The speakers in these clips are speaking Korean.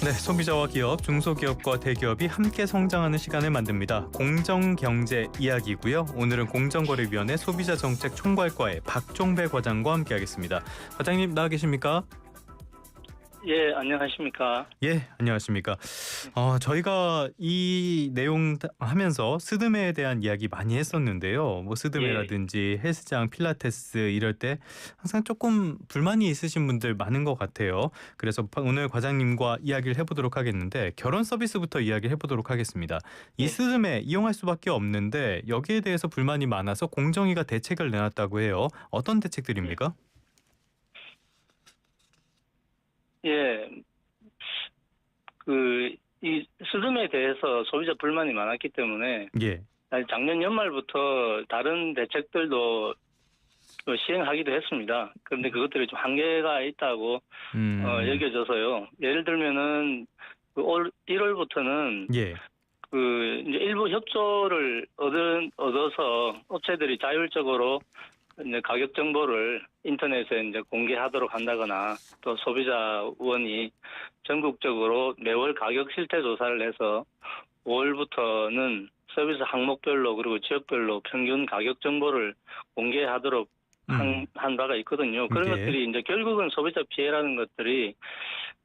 네, 소비자와 기업, 중소기업과 대기업이 함께 성장하는 시간을 만듭니다. 공정경제 이야기고요. 오늘은 공정거래위원회 소비자정책총괄과의 박종배 과장과 함께하겠습니다. 과장님 나와 계십니까? 예, 안녕하십니까. 예, 안녕하십니까. 저희가 이 내용 하면서 스드메에 대한 이야기 많이 했었는데요. 뭐 스드메라든지 헬스장, 필라테스 이럴 때 항상 조금 불만이 있으신 분들 많은 것 같아요. 그래서 오늘 과장님과 이야기를 해보도록 하겠는데 결혼 서비스부터 이야기를 해보도록 하겠습니다. 이 스드메 이용할 수밖에 없는데 여기에 대해서 불만이 많아서 공정위가 대책을 내놨다고 해요. 어떤 대책들입니까? 예, 이 스드메에 대해서 소비자 불만이 많았기 때문에 예. 작년 연말부터 다른 대책들도 시행하기도 했습니다. 그런데 그것들이 좀 한계가 있다고 여겨져서요. 예를 들면은 올 1월부터는 예. 이제 일부 협조를 얻어서 업체들이 자율적으로 이제 가격 정보를 인터넷에 이제 공개하도록 한다거나 또 소비자원이 전국적으로 매월 가격 실태 조사를 해서 5월부터는 서비스 항목별로 그리고 지역별로 평균 가격 정보를 공개하도록 한 바가 있거든요. 그런 것들이 이제 결국은 소비자 피해라는 것들이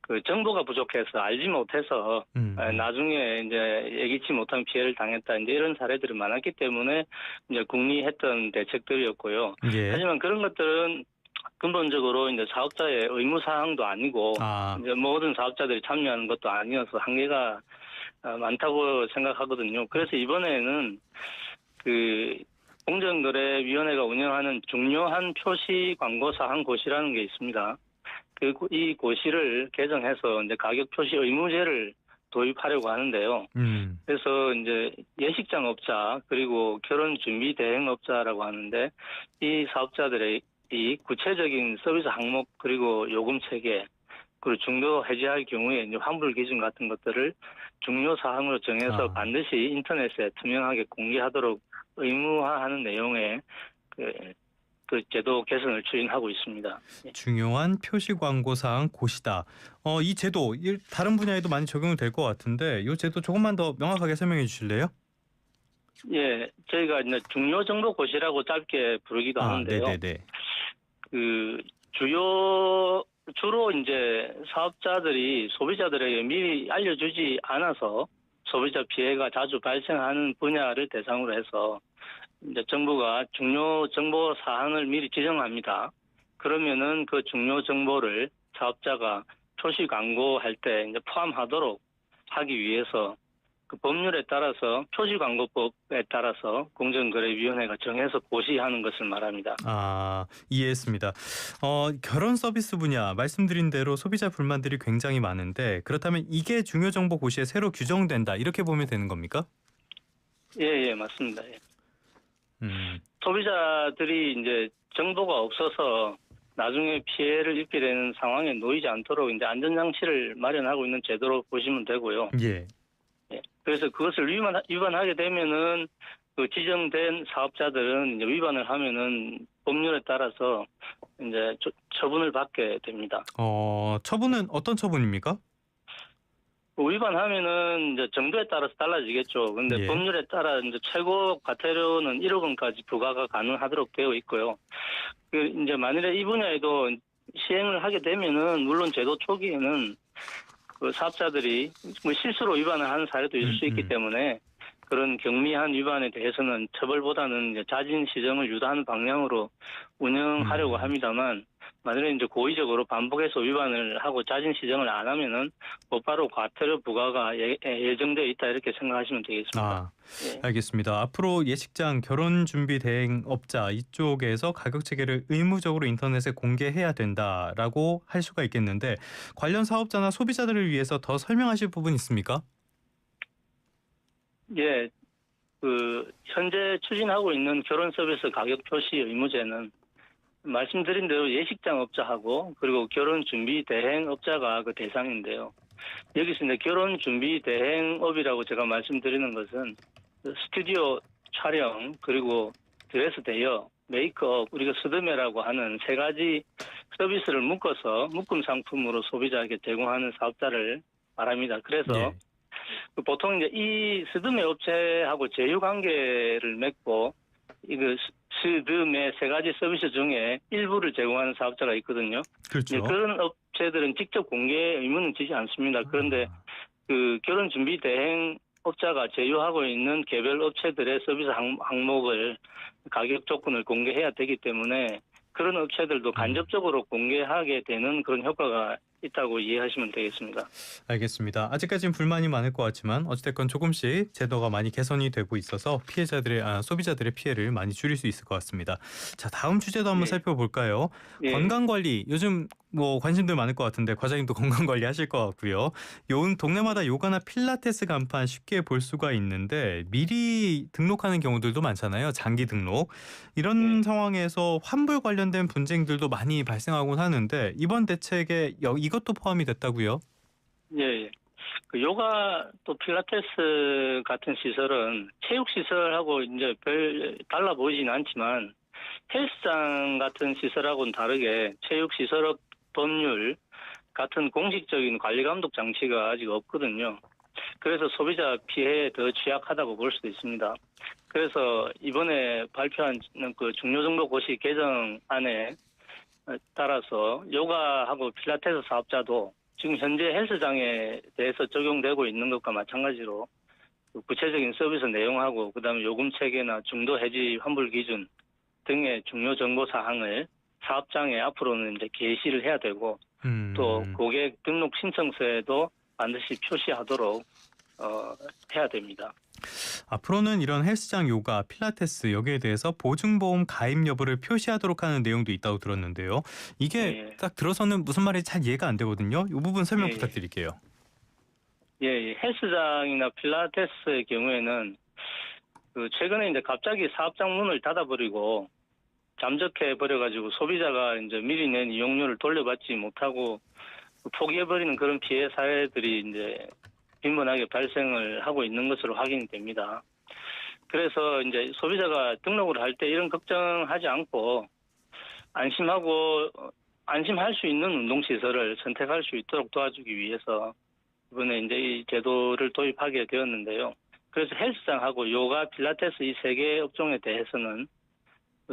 그 정보가 부족해서 알지 못해서 나중에 이제 예기치 못한 피해를 당했다 이제 이런 사례들이 많았기 때문에 이제 궁리했던 대책들이었고요. 예. 하지만 그런 것들은 근본적으로 이제 사업자의 의무 사항도 아니고 이제 모든 사업자들이 참여하는 것도 아니어서 한계가 많다고 생각하거든요. 그래서 이번에는 공정거래위원회가 운영하는 중요한 표시 광고 사항 고시라는 게 있습니다. 이 고시를 개정해서 이제 가격 표시 의무제를 도입하려고 하는데요. 그래서 이제 예식장 업자 그리고 결혼 준비 대행업자라고 하는데 이 사업자들의 이 구체적인 서비스 항목 그리고 요금 체계 그리고 중도 해지할 경우에 이제 환불 기준 같은 것들을 중요 사항으로 정해서 반드시 인터넷에 투명하게 공개하도록 의무화하는 내용의 그 제도 개선을 추진하고 있습니다. 중요한 표시 광고 사항 고시다. 이 제도 다른 분야에도 많이 적용이 될 것 같은데 이 제도 조금만 더 명확하게 설명해 주실래요? 예, 저희가 이제 중요 정보 고시라고 짧게 부르기도 하는데요. 네네네. 주로 이제 사업자들이 소비자들에게 미리 알려주지 않아서 소비자 피해가 자주 발생하는 분야를 대상으로 해서 이제 정부가 중요 정보 사항을 미리 지정합니다. 그러면은 그 중요 정보를 사업자가 표시 광고할 때 이제 포함하도록 하기 위해서 그 법률에 따라서 표시광고법에 따라서 공정거래위원회가 정해서 고시하는 것을 말합니다. 이해했습니다. 결혼 서비스 분야 말씀드린 대로 소비자 불만들이 굉장히 많은데 그렇다면 이게 중요정보 고시에 새로 규정된다 이렇게 보면 되는 겁니까? 예, 맞습니다. 예. 소비자들이 이제 정보가 없어서 나중에 피해를 입게 되는 상황에 놓이지 않도록 이제 안전장치를 마련하고 있는 제도로 보시면 되고요. 예. 그래서 그것을 위반하게 되면은 그 지정된 사업자들은 이제 위반을 하면은 법률에 따라서 이제 처분을 받게 됩니다. 처분은 어떤 처분입니까? 위반하면은 이제 정도에 따라서 달라지겠죠. 근데 법률에 따라 이제 최고 과태료는 1억 원까지 부과가 가능하도록 되어 있고요. 이제 만일에 이 분야에도 시행을 하게 되면은 물론 제도 초기에는 그 사업자들이 뭐 실수로 위반을 하는 사례도 있을 수 있기 때문에 그런 경미한 위반에 대해서는 처벌보다는 이제 자진 시정을 유도하는 방향으로 운영하려고 합니다만 만약에 이제 고의적으로 반복해서 위반을 하고 자진 시정을 안 하면은 곧바로 과태료 부과가 예정되어 있다 이렇게 생각하시면 되겠습니다. 알겠습니다. 앞으로 예식장, 결혼 준비 대행업자 이쪽에서 가격 체계를 의무적으로 인터넷에 공개해야 된다라고 할 수가 있겠는데 관련 사업자나 소비자들을 위해서 더 설명하실 부분 있습니까? 예, 현재 추진하고 있는 결혼 서비스 가격 표시 의무제는 말씀드린 대로 예식장 업자하고 그리고 결혼 준비 대행업자가 그 대상인데요. 여기서 이제 결혼 준비 대행업이라고 제가 말씀드리는 것은 스튜디오 촬영 그리고 드레스 대여, 메이크업, 우리가 스드메라고 하는 세 가지 서비스를 묶어서 묶음 상품으로 소비자에게 제공하는 사업자를 바랍니다. 그래서 예. 보통 이제 이 스드메 업체하고 제휴 관계를 맺고 이거 스드메 세 가지 서비스 중에 일부를 제공하는 사업자가 있거든요. 이제 그렇죠. 그런 업체들은 직접 공개 의무는 지지 않습니다. 그런데 아. 그 결혼 준비 대행 업자가 제휴하고 있는 개별 업체들의 서비스 항목을 가격 조건을 공개해야 되기 때문에 그런 업체들도 간접적으로 공개하게 되는 그런 효과가 있다고 이해하시면 되겠습니다. 알겠습니다. 아직까지는 불만이 많을 것 같지만 어찌됐건 조금씩 제도가 많이 개선이 되고 있어서 소비자들의 피해를 많이 줄일 수 있을 것 같습니다. 자, 다음 주제도 한번 예, 살펴볼까요? 예, 건강관리 요즘 뭐 관심들 많을 것 같은데 과장님도 건강관리 하실 것 같고요. 요 동네마다 요가나 필라테스 간판 쉽게 볼 수가 있는데 미리 등록하는 경우들도 많잖아요. 장기 등록. 이런 예, 상황에서 환불 관련된 분쟁들도 많이 발생하곤 하는데 이번 대책에 이것도 포함이 됐다고요? 예, 예. 그 요가 또 필라테스 같은 시설은 체육 시설하고 이제 별 달라 보이지는 않지만 헬스장 같은 시설하고는 다르게 체육 시설업 법률 같은 공식적인 관리 감독 장치가 아직 없거든요. 그래서 소비자 피해에 더 취약하다고 볼 수도 있습니다. 그래서 이번에 발표한 그 중요정보 고시 개정안에 따라서 요가하고 필라테스 사업자도 지금 현재 헬스장에 대해서 적용되고 있는 것과 마찬가지로 그 구체적인 서비스 내용하고 그다음에 요금 체계나 중도 해지 환불 기준 등의 중요 정보 사항을 사업장에 앞으로는 이제 게시를 해야 되고 또 음. 고객 등록 신청서에도 반드시 표시하도록 해야 됩니다. 앞으로는 이런 헬스장, 요가, 필라테스 여기에 대해서 보증보험 가입 여부를 표시하도록 하는 내용도 있다고 들었는데요. 이게 예, 딱 들어서는 무슨 말인지 잘 이해가 안 되거든요. 이 부분 예, 설명 예. 부탁드릴게요. 예, 예. 헬스장이나 필라테스의 경우에는 그 최근에 이제 갑자기 사업장 문을 닫아버리고 잠적해 버려가지고 소비자가 이제 미리 낸 이용료를 돌려받지 못하고 포기해버리는 그런 피해 사례들이 이제 빈번하게 발생을 하고 있는 것으로 확인이 됩니다. 그래서 이제 소비자가 등록을 할 때 이런 걱정하지 않고 안심하고 안심할 수 있는 운동시설을 선택할 수 있도록 도와주기 위해서 이번에 이제 이 제도를 도입하게 되었는데요. 그래서 헬스장하고 요가, 필라테스 이 세 개 업종에 대해서는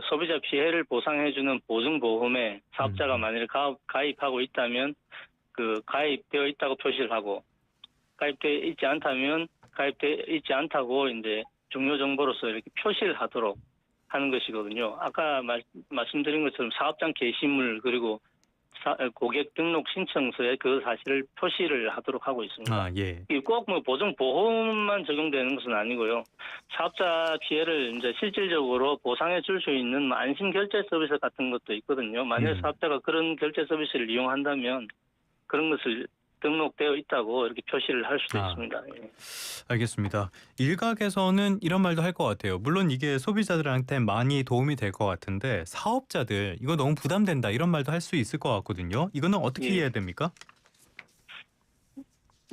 소비자 피해를 보상해주는 보증보험에 사업자가 음. 만일 가입하고 있다면 그 가입되어 있다고 표시를 하고 가입되어 있지 않다면 가입되어 있지 않다고 이제 중요 정보로서 이렇게 표시를 하도록 하는 것이거든요. 아까 말씀드린 것처럼 사업장 게시물 그리고 고객 등록 신청서에 그 사실을 표시를 하도록 하고 있습니다. 아, 예. 이 꼭 뭐 보증 보험만 적용되는 것은 아니고요. 사업자 피해를 이제 실질적으로 보상해 줄 수 있는 안심 결제 서비스 같은 것도 있거든요. 만약 음. 사업자가 그런 결제 서비스를 이용한다면 그런 것을 등록되어 있다고 이렇게 표시를 할 수도 아, 있습니다. 예. 알겠습니다. 일각에서는 이런 말도 할 것 같아요. 물론 이게 소비자들한테 많이 도움이 될 것 같은데 사업자들 이거 너무 부담된다 이런 말도 할 수 있을 것 같거든요. 이거는 어떻게 예. 이해해야 됩니까?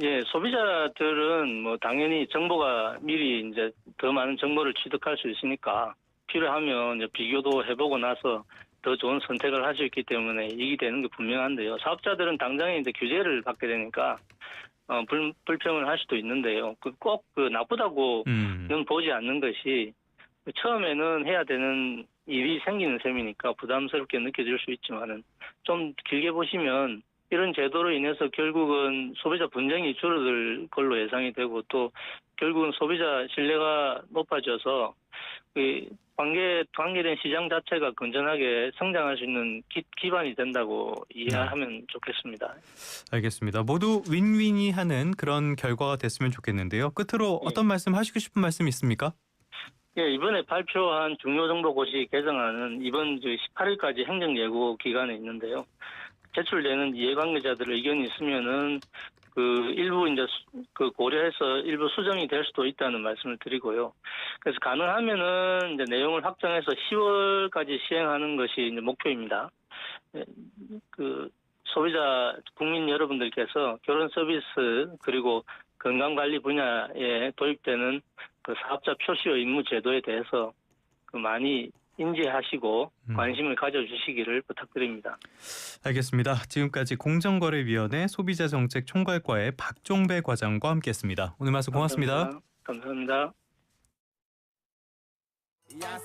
예, 소비자들은 뭐 당연히 정보가 미리 이제 더 많은 정보를 취득할 수 있으니까 필요하면 이제 비교도 해보고 나서 더 좋은 선택을 할 수 있기 때문에 이익이 되는 게 분명한데요. 사업자들은 당장에 이제 규제를 받게 되니까 불평을 할 수도 있는데요. 꼭 나쁘다고는 음. 보지 않는 것이 처음에는 해야 되는 일이 생기는 셈이니까 부담스럽게 느껴질 수 있지만은 좀 길게 보시면 이런 제도로 인해서 결국은 소비자 분쟁이 줄어들 걸로 예상이 되고 또 결국은 소비자 신뢰가 높아져서 관계된 시장 자체가 건전하게 성장할 수 있는 기반이 된다고 아. 이해하면 좋겠습니다. 알겠습니다. 모두 윈윈이 하는 그런 결과가 됐으면 좋겠는데요. 끝으로 예. 어떤 말씀 하시고 싶은 말씀 있습니까? 예, 이번에 발표한 중요정보고시 개정안은 이번 18일까지 행정예고 기간에 있는데요. 제출되는 이해관계자들 의견이 있으면은 그 일부 이제 그 고려해서 일부 수정이 될 수도 있다는 말씀을 드리고요. 그래서 가능하면은 이제 내용을 확정해서 10월까지 시행하는 것이 이제 목표입니다. 예, 그 소비자 국민 여러분들께서 결혼 서비스 그리고 건강관리 분야에 도입되는 그 사업자 표시 의무 제도에 대해서 그 많이 인지하시고 관심을 가져주시기를 부탁드립니다. 알겠습니다. 지금까지 공정거래위원회 소비자정책 총괄과의 박종배 과장과 함께했습니다. 오늘 말씀 고맙습니다. 감사합니다. 감사합니다.